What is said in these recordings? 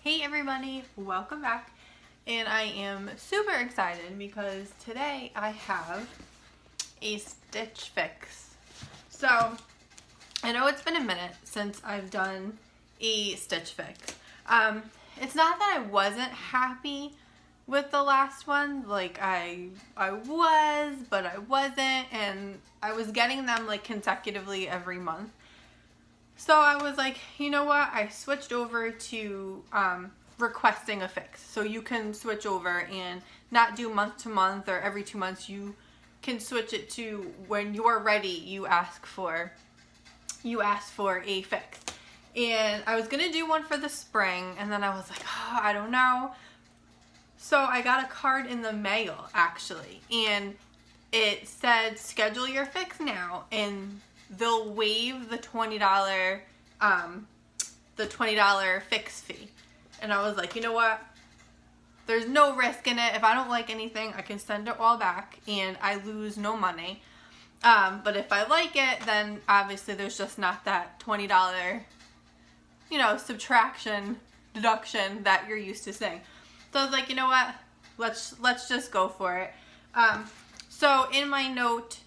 Hey everybody, welcome back. And I am super excited because today I have a Stitch Fix. So, I know it's been a minute since I've done a Stitch Fix. It's not that I wasn't happy with the last one. Like I was, but I wasn't, and I was getting them like consecutively every month. So I was like, you know what? I switched over to requesting a fix. So you can switch over and not do month to month or every 2 months. You can switch it to when you're ready, you ask for a fix. And I was gonna do one for the spring, and then I was like, oh, I don't know. So I got a card in the mail actually, and it said schedule your fix now, and they'll waive the $20 fix fee. And I was like, you know what? There's no risk in it. If I don't like anything, I can send it all back and I lose no money. But if I like it, then obviously there's just not that $20, subtraction, deduction that you're used to seeing. So I was like, you know what? Let's just go for it. So in my note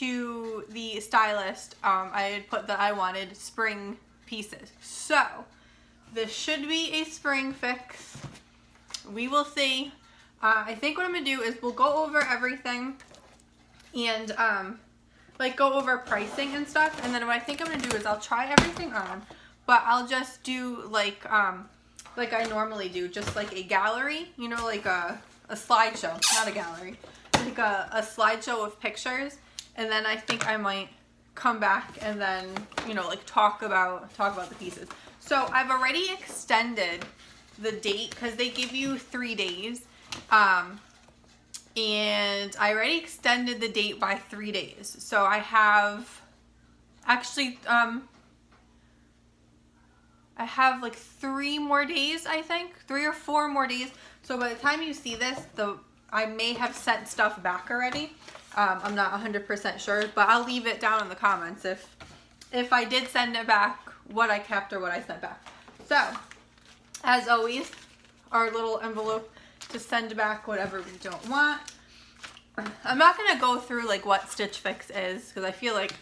to the stylist, I had put that I wanted spring pieces. So this should be a spring fix. We will see. I think what I'm gonna do is we'll go over everything and go over pricing and stuff. And then what I think I'm gonna do is I'll try everything on, but I'll just do like I normally do, just like a gallery, like a slideshow, not a gallery, like a slideshow of pictures. And then I think I might come back and then, talk about the pieces. So I've already extended the date because they give you 3 days. And I already extended the date by 3 days. So I have actually, I have like 3 more days, I think. 3 or 4 more days. So by the time you see this, I may have sent stuff back already. I'm not 100% sure, but I'll leave it down in the comments if I did send it back, what I kept or what I sent back. So, as always, our little envelope to send back whatever we don't want. I'm not going to go through like what Stitch Fix is because I feel like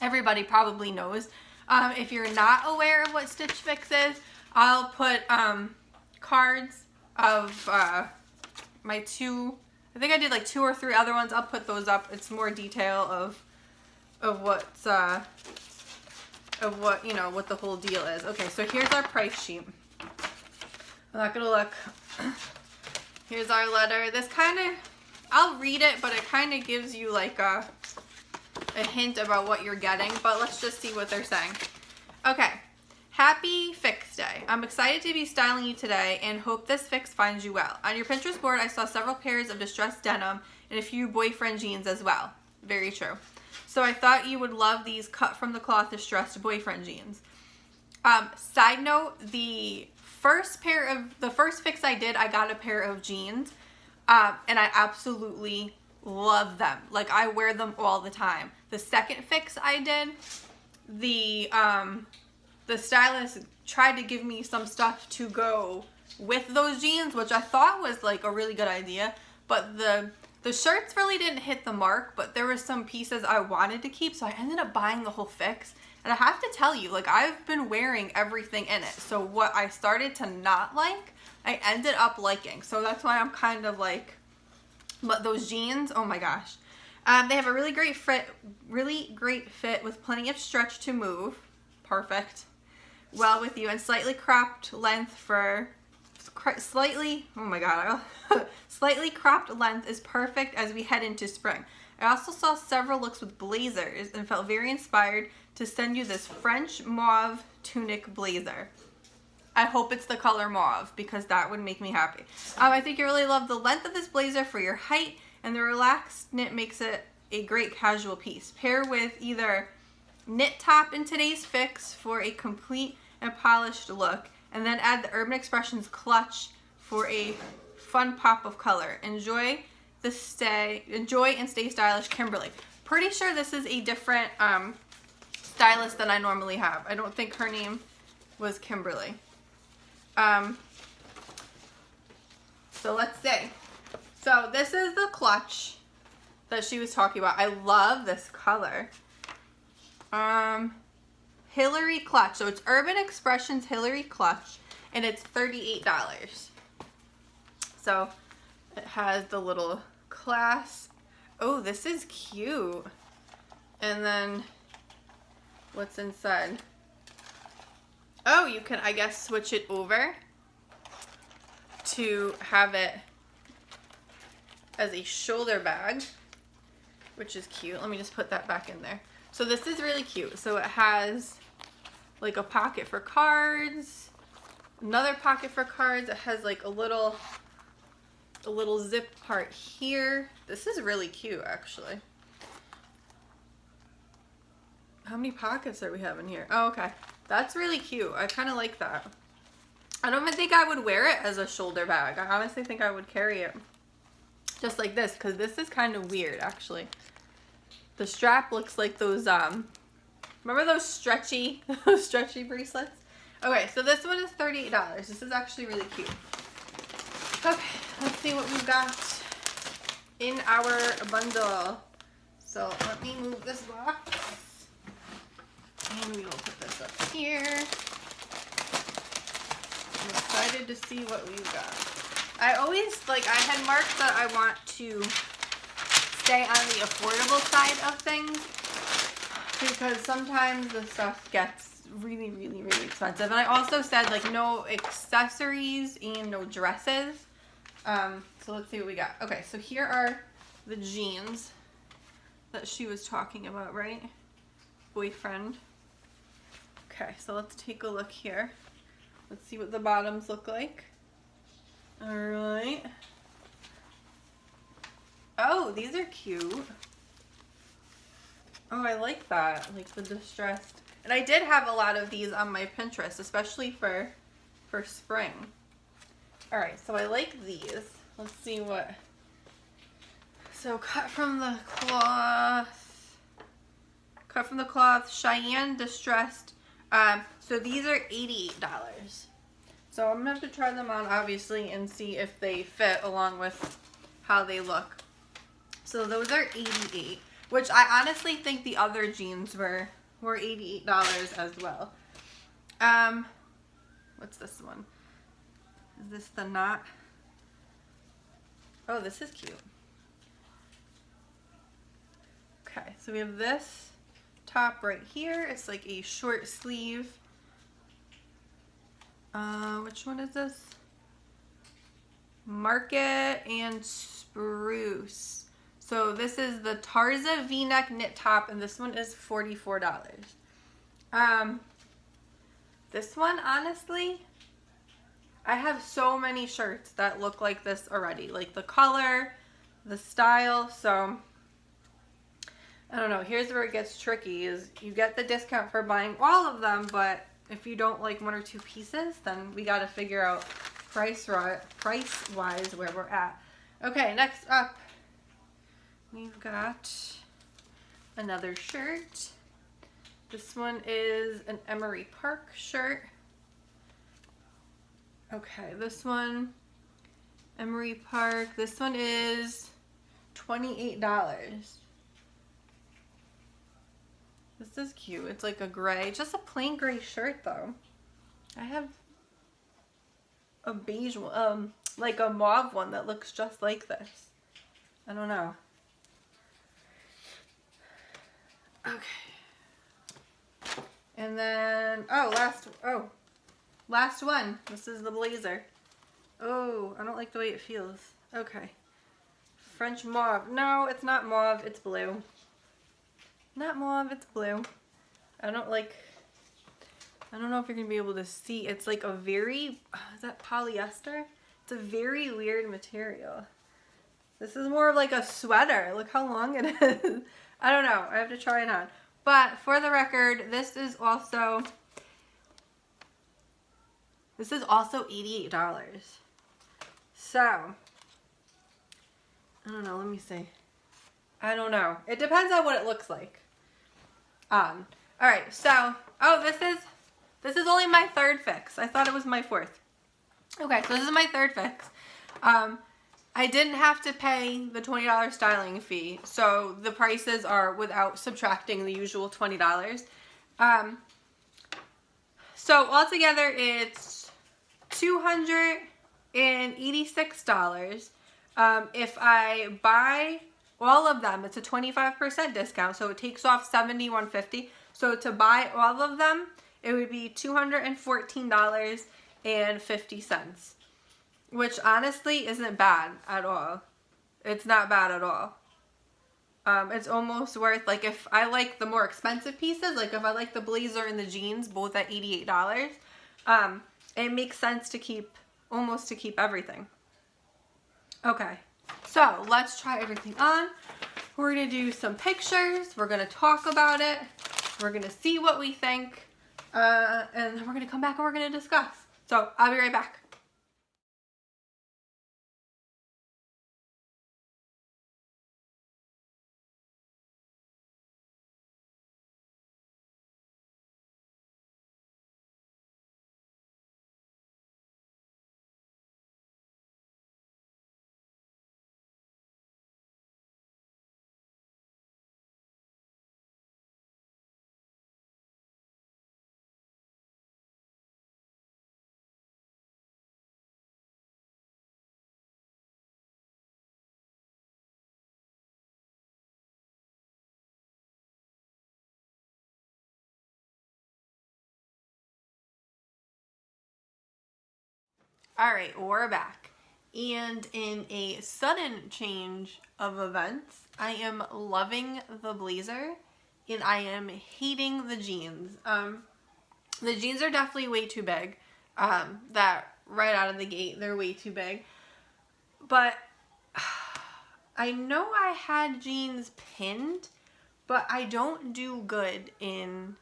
everybody probably knows. If you're not aware of what Stitch Fix is, I'll put cards of my 2, I think I did like 2 or 3 other ones. I'll put those up. It's more detail of what the whole deal is. Okay, so here's our price sheet. I'm not gonna look. Here's our letter. This kind of, I'll read it, but it kind of gives you like a hint about what you're getting. But let's just see what they're saying. Okay. Happy Fix Day. I'm excited to be styling you today and hope this fix finds you well. On your Pinterest board, I saw several pairs of distressed denim and a few boyfriend jeans as well. Very true. So I thought you would love these cut from the cloth distressed boyfriend jeans. Side note, the first fix I did, I got a pair of jeans and I absolutely love them. Like I wear them all the time. The second fix I did, the stylist tried to give me some stuff to go with those jeans, which I thought was like a really good idea, but the shirts really didn't hit the mark, but there were some pieces I wanted to keep, so I ended up buying the whole fix. And I have to tell you, like I've been wearing everything in it, so what I started to not like, I ended up liking. So that's why I'm kind of like, but those jeans, oh my gosh. They have a really great fit with plenty of stretch to move. Perfect. Well with you, and slightly cropped length slightly cropped length is perfect as we head into spring. I also saw several looks with blazers and felt very inspired to send you this French mauve tunic blazer. I hope it's the color mauve because that would make me happy. I think you really love the length of this blazer for your height, and the relaxed knit makes it a great casual piece. Pair with either knit top in today's fix for a complete and polished look, and then add the Urban Expressions clutch for a fun pop of color. Enjoy and stay stylish, Kimberly. Pretty sure this is a different stylist than I normally have. I don't think her name was Kimberly. So let's see. So this is the clutch that she was talking about. I love this color. Hillary clutch. So it's Urban Expressions Hillary clutch, and it's $38. So it has the little clasp. Oh, this is cute. And then what's inside? Oh, you can, I guess, switch it over to have it as a shoulder bag, which is cute. Let me just put that back in there. So this is really cute. So it has like a pocket for cards, another pocket for cards. It has like a little zip part here. This is really cute, actually. How many pockets are we having here? Oh, okay. That's really cute. I kind of like that. I don't even think I would wear it as a shoulder bag. I honestly think I would carry it just like this, because this is kind of weird, actually. The strap looks like those, remember those stretchy bracelets? Okay, so this one is $38. This is actually really cute. Okay, let's see what we've got in our bundle. So let me move this box. And we will put this up here. I'm excited to see what we've got. I always, like, I had marked that I want to stay on the affordable side of things, because sometimes the stuff gets really, really, really expensive. And I also said, like, no accessories and no dresses. So let's see what we got. Okay, so here are the jeans that she was talking about, right? Boyfriend. Okay, so let's take a look here. Let's see what the bottoms look like. All right. Oh, these are cute. Oh, I like that, like the distressed. And I did have a lot of these on my Pinterest, especially for spring. All right, so I like these. Let's see what. So cut from the cloth, Cheyenne distressed. So these are $88. So I'm gonna have to try them on, obviously, and see if they fit along with how they look. So those are $88, which I honestly think the other jeans were $88 as well. What's this one? Is this the knot? Oh, this is cute. Okay, so we have this top right here. It's like a short sleeve. Which one is this? Market and Spruce. So this is the Tarza V-neck knit top, and this one is $44. This one, honestly, I have so many shirts that look like this already. Like the color, the style, so I don't know. Here's where it gets tricky, is you get the discount for buying all of them, but if you don't like one or two pieces, then we got to figure out price-wise where we're at. Okay, next up, we've got another shirt. This one is an Emery Park shirt. Okay, this one, Emery Park. This one is $28. This is cute. It's like a gray, just a plain gray shirt though. I have a beige one, like a mauve one that looks just like this. I don't know. Okay. And then, last one. This is the blazer. Oh, I don't like the way it feels. Okay. French mauve. No, it's not mauve, it's blue. Not mauve, it's blue. I don't know if you're gonna be able to see. It's like a very, is that polyester? It's a very weird material. This is more of like a sweater. Look how long it is. I don't know, I have to try it on. But for the record, this is also $88. So, I don't know, let me see. I don't know. It depends on what it looks like. Alright, so, oh, this is only my third fix. I thought it was my fourth. Okay, so this is my third fix. I didn't have to pay the $20 styling fee, so the prices are without subtracting the usual $20. So altogether it's $286. If I buy all of them, it's a 25% discount, so it takes off $71.50. So to buy all of them, it would be $214.50, which honestly isn't bad at all. It's not bad at all. It's almost worth, like, if I like the more expensive pieces, like if I like the blazer and the jeans, both at $88, it makes sense to keep everything. Okay, so let's try everything on. We're gonna do some pictures, we're gonna talk about it, we're gonna see what we think, and then we're gonna come back and we're gonna discuss. So I'll be right back. All right, we're back. And in a sudden change of events, I am loving the blazer and I am hating the jeans. The jeans are definitely way too big. That right out of the gate, they're way too big. But I know I had jeans pinned, but I don't do good in...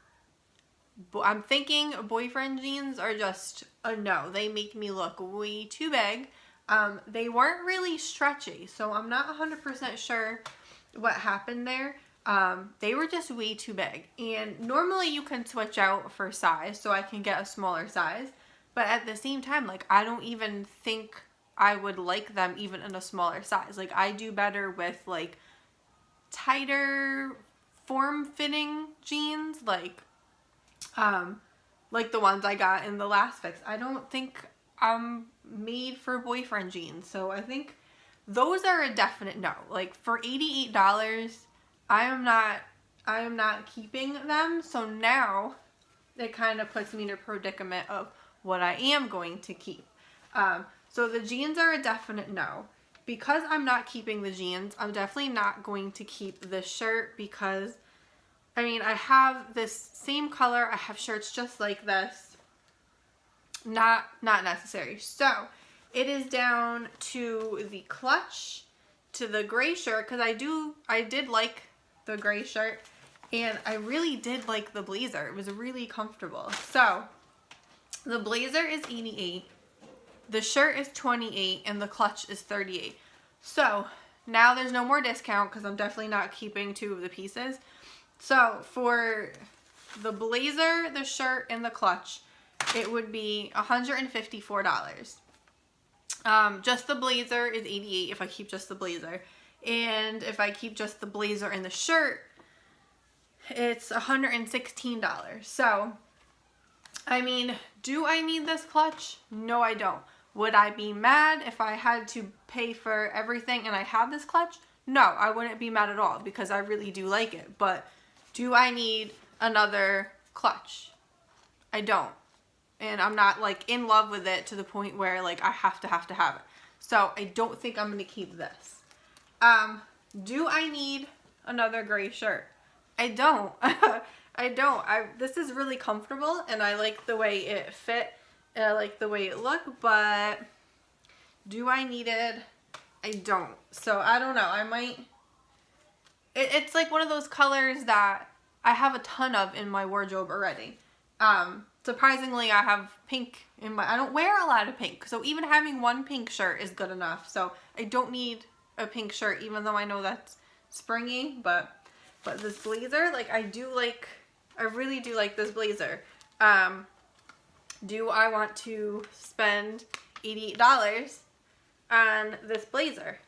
I'm thinking boyfriend jeans are just a no. They make me look way too big. They weren't really stretchy, so I'm not 100% sure what happened there. They were just way too big. And normally you can switch out for size, so I can get a smaller size. But at the same time, like, I don't even think I would like them even in a smaller size. Like, I do better with, like, tighter form-fitting jeans, like the ones I got in the last fix. I don't think I'm made for boyfriend jeans, so I think those are a definite no. Like, for $88, I am not keeping them. So now it kind of puts me in a predicament of what I am going to keep. So the jeans are a definite no. Because I'm not keeping the jeans, I'm definitely not going to keep this shirt because, I mean, I have this same color. I have shirts just like this. Not necessary. So it is down to the clutch, to the gray shirt, because I did like the gray shirt, and I really did like the blazer. It was really comfortable. So the blazer is $88, the shirt is $28, and the clutch is $38. So now there's no more discount because I'm definitely not keeping two of the pieces. So for the blazer, the shirt, and the clutch, it would be $154. Just the blazer is $88 if I keep just the blazer. And if I keep just the blazer and the shirt, it's $116. So, I mean, do I need this clutch? No, I don't. Would I be mad if I had to pay for everything and I had this clutch? No, I wouldn't be mad at all because I really do like it. But do I need another clutch? I don't. And I'm not, like, in love with it to the point where, like, I have to have it. So I don't think I'm going to keep this. Do I need another gray shirt? I don't. I don't. This is really comfortable and I like the way it fit and I like the way it looked, but do I need it? I don't. So I don't know. I might... It's like one of those colors that I have a ton of in my wardrobe already. Surprisingly, I have pink in my... I don't wear a lot of pink, so even having one pink shirt is good enough. So I don't need a pink shirt, even though I know that's springy. But this blazer, like, I really do like this blazer. Do I want to spend $88 on this blazer.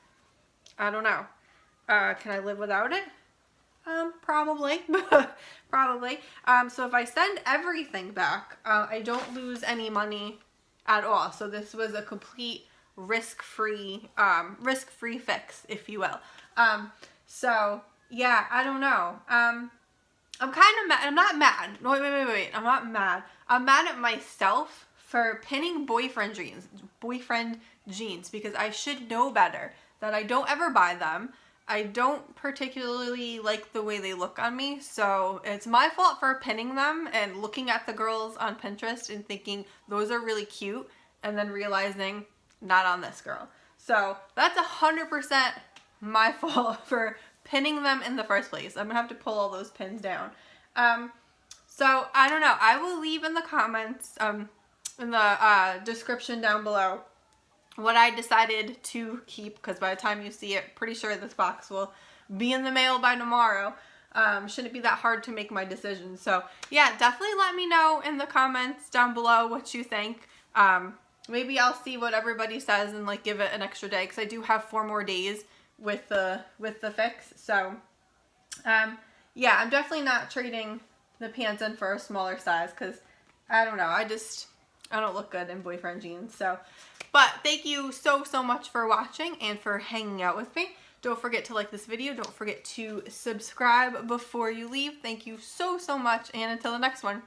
I don't know. Can I live without it? Probably. Probably. So if I send everything back, I don't lose any money at all. So this was a complete risk-free fix, if you will. So yeah, I don't know. I'm kind of mad. I'm not mad. No, wait. I'm not mad. I'm mad at myself for pinning boyfriend jeans because I should know better, that I don't ever buy them. I don't particularly like the way they look on me, so it's my fault for pinning them and looking at the girls on Pinterest and thinking those are really cute and then realizing not on this girl. So that's 100% my fault for pinning them in the first place. I'm gonna have to pull all those pins down. So I don't know. I will leave in the comments, in the description down below, what I decided to keep, because by the time you see it, pretty sure this box will be in the mail by tomorrow. Shouldn't be that hard to make my decision. So yeah, definitely let me know in the comments down below what you think. Maybe I'll see what everybody says and like give it an extra day, because I do have 4 more days with the fix. So yeah, I'm definitely not trading the pants in for a smaller size, because I don't know, I don't look good in boyfriend jeans. So, but thank you so much for watching and for hanging out with me. Don't forget to like this video. Don't forget to subscribe before you leave. Thank you so much, and until the next one.